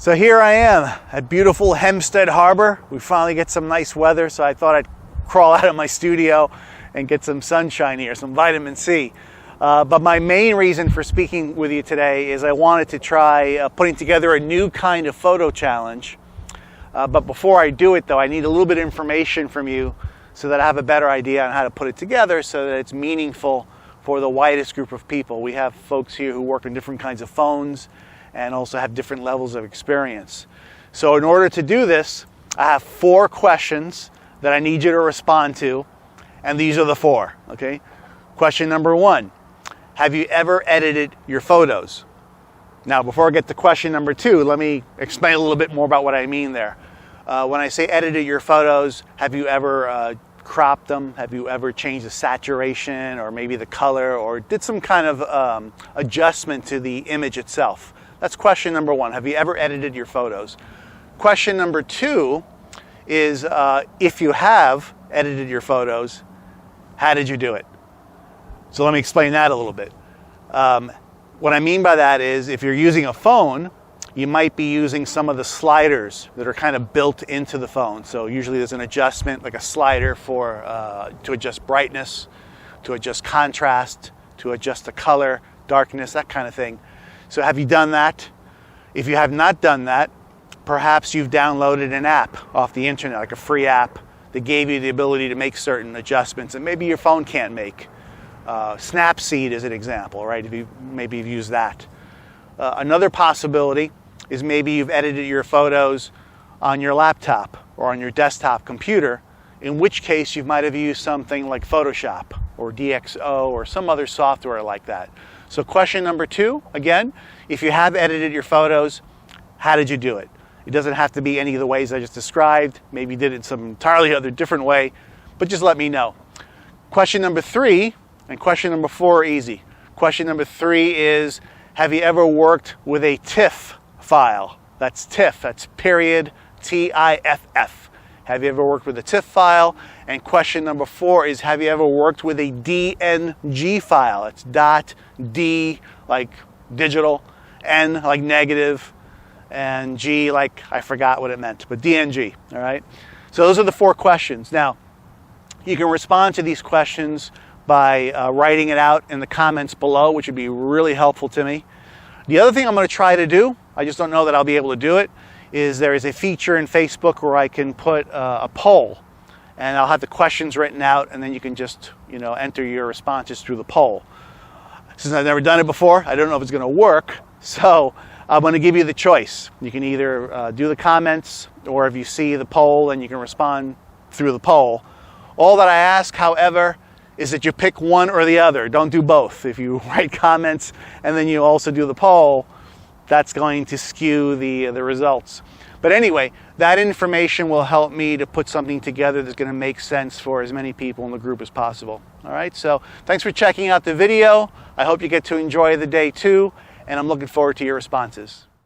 So here I am at beautiful Hempstead Harbor. We finally get some nice weather, so I thought I'd crawl out of my studio and get some sunshine here, some vitamin C. But my main reason for speaking with you today is I wanted to try putting together a new kind of photo challenge. But before I do it though, I need a little bit of information from you so that I have a better idea on how to put it together so that it's meaningful for the widest group of people. We have folks here who work on different kinds of phones and also have different levels of experience. So in order to do this, I have 4 questions that I need you to respond to, and these are the 4, okay? Question number 1, have you ever edited your photos? Now, before I get to question number 2, let me explain a little bit more about what I mean there. When I say edited your photos, have you ever cropped them? Have you ever changed the saturation or maybe the color or did some kind of adjustment to the image itself? That's question number 1. Have you ever edited your photos? Question number 2 is if you have edited your photos, how did you do it? So let me explain that a little bit. What I mean by that is if you're using a phone, you might be using some of the sliders that are kind of built into the phone. So usually there's an adjustment, like a slider for to adjust brightness, to adjust contrast, to adjust the color, darkness, that kind of thing. So have you done that? If you have not done that, perhaps you've downloaded an app off the internet, like a free app that gave you the ability to make certain adjustments that maybe your phone can't make. Snapseed is an example, right? Maybe you've used that. Another possibility is maybe you've edited your photos on your laptop or on your desktop computer, in which case you might have used something like Photoshop or DxO or some other software like that. So question number 2, again, if you have edited your photos, how did you do it? It doesn't have to be any of the ways I just described. Maybe you did it some entirely other different way, but just let me know. Question number 3 and question number 4 are easy. Question number 3 is, have you ever worked with a TIFF file? That's TIFF, that's period, T-I-F-F. Have you ever worked with a TIFF file? And question number 4 is, have you ever worked with a DNG file? It's .d like digital, N like negative, and G like I forgot what it meant, but DNG, all right? So those are the 4 questions. Now, you can respond to these questions by writing it out in the comments below, which would be really helpful to me. The other thing I'm going to try to do, I just don't know that I'll be able to do it, is there is a feature in Facebook where I can put a poll, and I'll have the questions written out, and then you can just enter your responses through the poll. Since I've never done it before, I don't know if it's going to work, so I'm going to give you the choice. You can either do the comments, or if you see the poll, then you can respond through the poll. All that I ask, however, is that you pick one or the other. Don't do both. If you write comments and then you also do the poll, that's going to skew the results. But anyway, that information will help me to put something together that's going to make sense for as many people in the group as possible. All right, so thanks for checking out the video. I hope you get to enjoy the day too, and I'm looking forward to your responses.